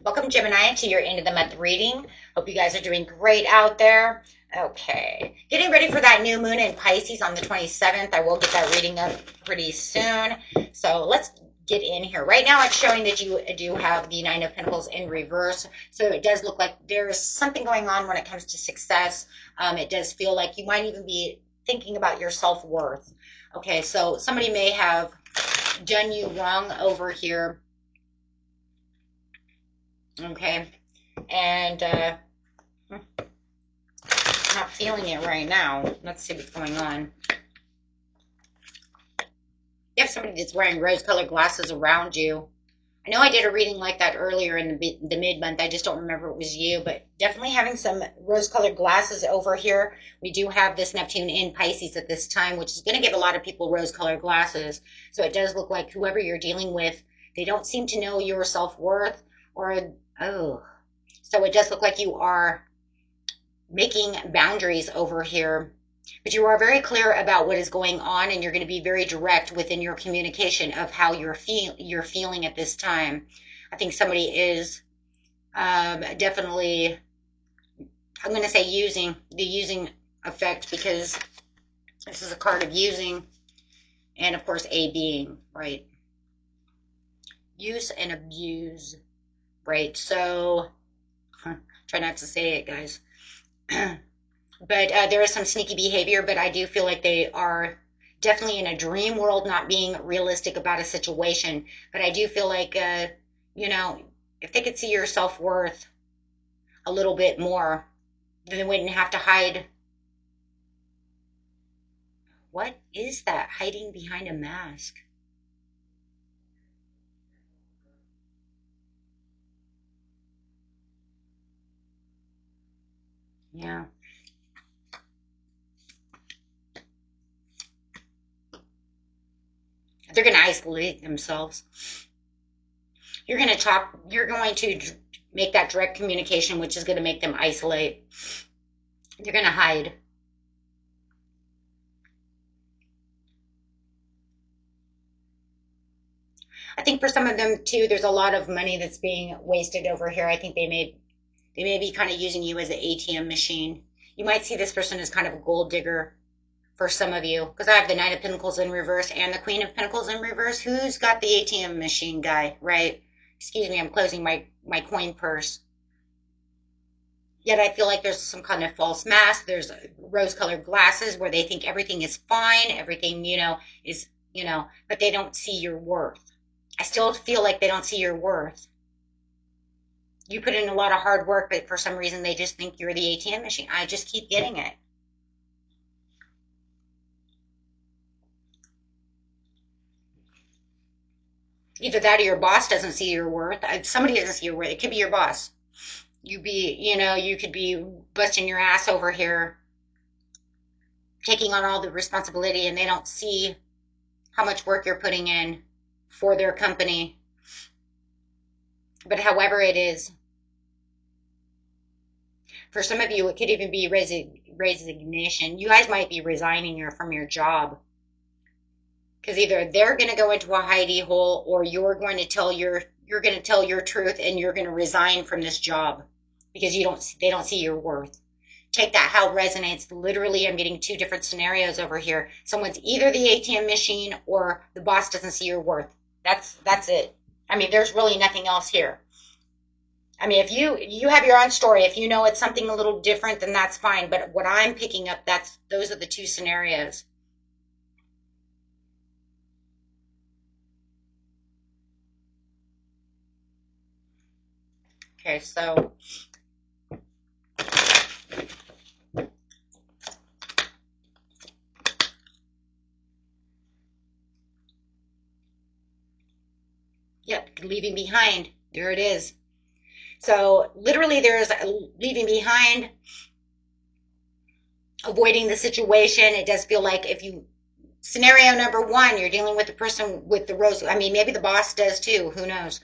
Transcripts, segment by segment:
Welcome, Gemini, to your end of the month reading. Hope you guys are doing great out there. Okay, getting ready for that new moon in Pisces on the 27th. I will get that reading up pretty soon. So let's get in here. Right now, it's showing that you do have the Nine of Pentacles in reverse. So it does look like there's something going on when it comes to success. It does feel like you might even be thinking about your self-worth. Okay, so somebody may have done you wrong over here. Okay, and not feeling it right now. Let's see what's going on. You have somebody that's wearing rose-colored glasses around you. I know I did a reading like that earlier in the mid-month. I just don't remember it was you, but definitely having some rose-colored glasses over here. We do have this Neptune in Pisces at this time, which is going to give a lot of people rose-colored glasses. So it does look like whoever you're dealing with, they don't seem to know your self-worth, or, oh, so it does look like you are making boundaries over here. But you are very clear about what is going on, and you're going to be very direct within your communication of how you're feeling at this time. I think somebody is definitely, I'm going to say using the using effect, because this is a card of using, and of course a being, right? Use and abuse, right? So try not to say it, guys. But there is some sneaky behavior, but I do feel like they are definitely in a dream world, not being realistic about a situation. But I do feel like, if they could see your self-worth a little bit more, then they wouldn't have to hide. What is that? Hiding behind a mask. Yeah. They're going to isolate themselves. You're going to make that direct communication, which is going to make them isolate. They're going to hide. I think for some of them too, there's a lot of money that's being wasted over here. I think they may be kind of using you as an ATM machine. You might see this person as kind of a gold digger for some of you, because I have the Knight of Pentacles in reverse and the Queen of Pentacles in reverse. Who's got the ATM machine guy, right? Excuse me, I'm closing my coin purse. Yet I feel like there's some kind of false mask. There's rose-colored glasses where they think everything is fine, everything, is, but they don't see your worth. I still feel like they don't see your worth. You put in a lot of hard work, but for some reason they just think you're the ATM machine. I just keep getting it. Either that or your boss doesn't see your worth. Somebody doesn't see your worth. It could be your boss. You could be busting your ass over here, taking on all the responsibility, and they don't see how much work you're putting in for their company. But however it is, for some of you, it could even be resignation. You guys might be resigning from your job, because either they're going to go into a hidey hole, or you're going to tell your truth, and you're going to resign from this job because they don't see your worth. Take that how it resonates. Literally, I'm getting two different scenarios over here. Someone's either the ATM machine, or the boss doesn't see your worth. That's it. I mean, there's really nothing else here. I mean, if you have your own story, if you know it's something a little different, then that's fine. But what I'm picking up, those are the two scenarios. Okay, so yep, leaving behind. There it is. So literally, there's leaving behind, avoiding the situation. It does feel like scenario number one, you're dealing with the person with the rose. I mean, maybe the boss does too. Who knows?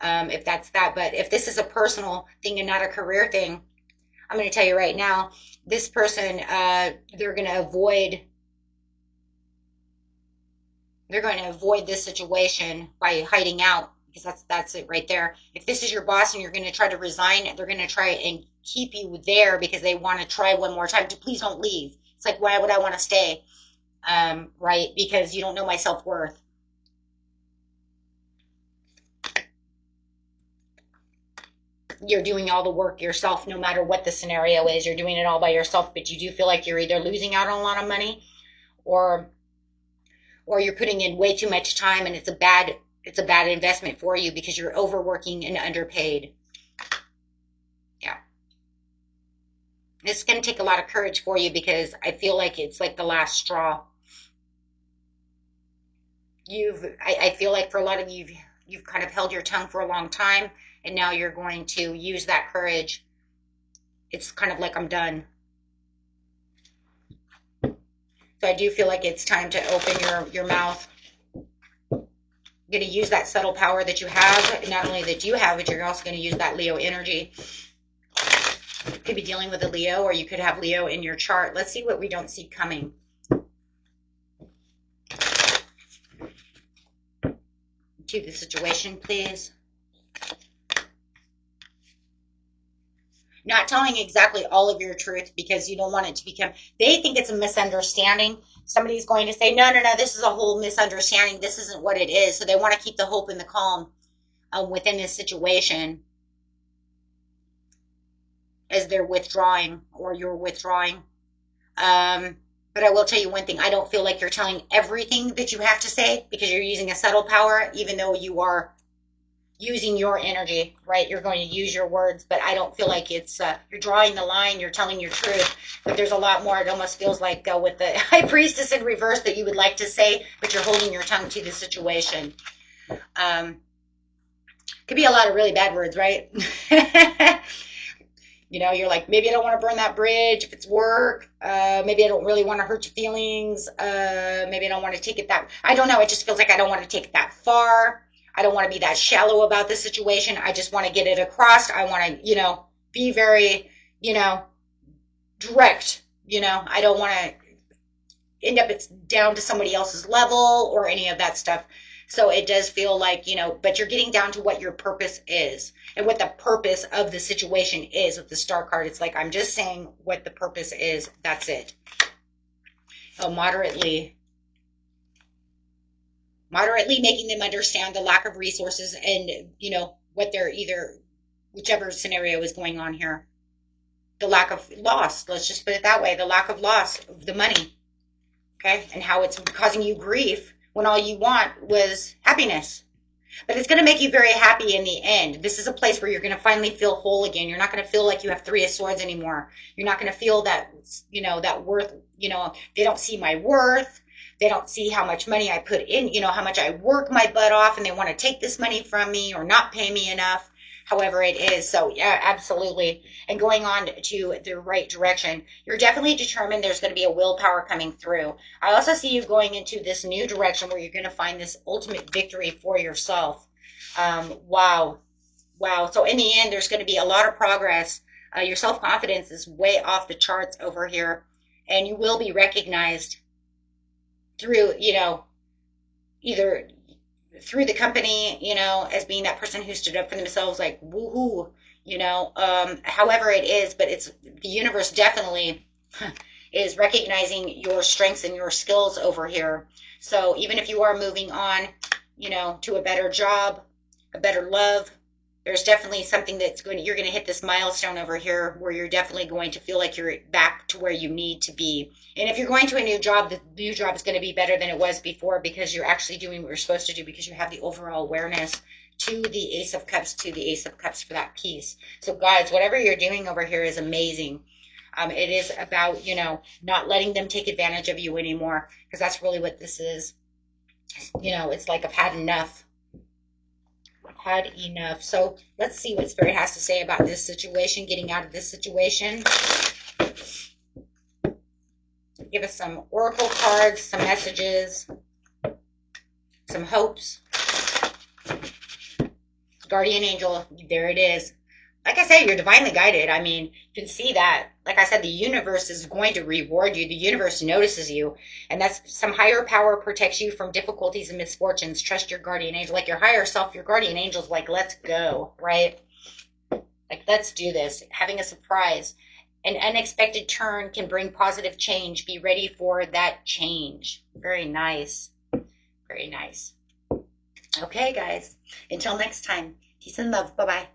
If that's that. But if this is a personal thing and not a career thing, I'm going to tell you right now, this person, they're going to avoid this situation by hiding out because that's it right there. If this is your boss and you're going to try to resign, they're going to try and keep you there because they want to try one more time. Please don't leave. It's like, why would I want to stay? Right? Because you don't know my self-worth. You're doing all the work yourself, no matter what the scenario is. You're doing it all by yourself, but you do feel like you're either losing out on a lot of money, or you're putting in way too much time, and it's a bad investment for you because you're overworking and underpaid. Yeah. It's going to take a lot of courage for you because I feel like it's like the last straw. I feel like for a lot of you, you've kind of held your tongue for a long time, and now you're going to use that courage. It's kind of like, I'm done. So I do feel like it's time to open your mouth. You're going to use that subtle power that you have. Not only that you have, but you're also going to use that Leo energy. You could be dealing with a Leo, or you could have Leo in your chart. Let's see what we don't see coming. To the situation, please. Not telling exactly all of your truth because you don't want it to become, they think it's a misunderstanding. Somebody's going to say, no, this is a whole misunderstanding. This isn't what it is. So they want to keep the hope and the calm within this situation as they're withdrawing, or you're withdrawing. But I will tell you one thing. I don't feel like you're telling everything that you have to say because you're using a subtle power, even though you are using your energy, right? You're going to use your words, but I don't feel like it's, you're drawing the line, you're telling your truth, but there's a lot more. It almost feels like with the High Priestess in reverse that you would like to say, but you're holding your tongue to the situation. Could be a lot of really bad words, right? You know, you're like, maybe I don't want to burn that bridge if it's work. Maybe I don't really want to hurt your feelings. Maybe I don't want to take it that, I don't know. It just feels like I don't want to take it that far. I don't want to be that shallow about the situation. I just want to get it across. I want to, be very, direct. I don't want to end up it's down to somebody else's level or any of that stuff. So it does feel like, but you're getting down to what your purpose is and what the purpose of the situation is with the Star card. It's like, I'm just saying what the purpose is. That's it. Oh, moderately making them understand the lack of resources and, what they're whichever scenario is going on here. The lack of loss, let's just put it that way, the lack of loss of the money, okay? And how it's causing you grief when all you want was happiness. But it's going to make you very happy in the end. This is a place where you're going to finally feel whole again. You're not going to feel like you have Three of Swords anymore. You're not going to feel that, that worth, they don't see my worth. They don't see how much money I put in, how much I work my butt off, and they want to take this money from me or not pay me enough, however it is. So yeah, absolutely. And going on to the right direction, you're definitely determined. There's going to be a willpower coming through. I also see you going into this new direction where you're going to find this ultimate victory for yourself. Wow. So in the end, there's going to be a lot of progress. Your self-confidence is way off the charts over here, and you will be recognized through, either through the company, as being that person who stood up for themselves, like, woohoo, however it is, but it's the universe definitely is recognizing your strengths and your skills over here. So even if you are moving on, to a better job, a better love, there's definitely something you're going to hit this milestone over here where you're definitely going to feel like you're back to where you need to be. And if you're going to a new job, the new job is going to be better than it was before because you're actually doing what you're supposed to do because you have the overall awareness to the Ace of Cups, for that peace. So guys, whatever you're doing over here is amazing. It is about, not letting them take advantage of you anymore, because that's really what this is. It's like, I've had enough. So let's see what Spirit has to say about this situation, getting out of this situation. Give us some oracle cards, some messages, some hopes. Guardian angel, there it is. like I said, you're divinely guided. I mean, you can see that. Like I said, the universe is going to reward you. The universe notices you. And that's some higher power protects you from difficulties and misfortunes. Trust your guardian angel. Like your higher self, your guardian angel's like, let's go, right? Like, let's do this. Having a surprise. An unexpected turn can bring positive change. Be ready for that change. Very nice. Very nice. Okay, guys. Until next time. Peace and love. Bye bye.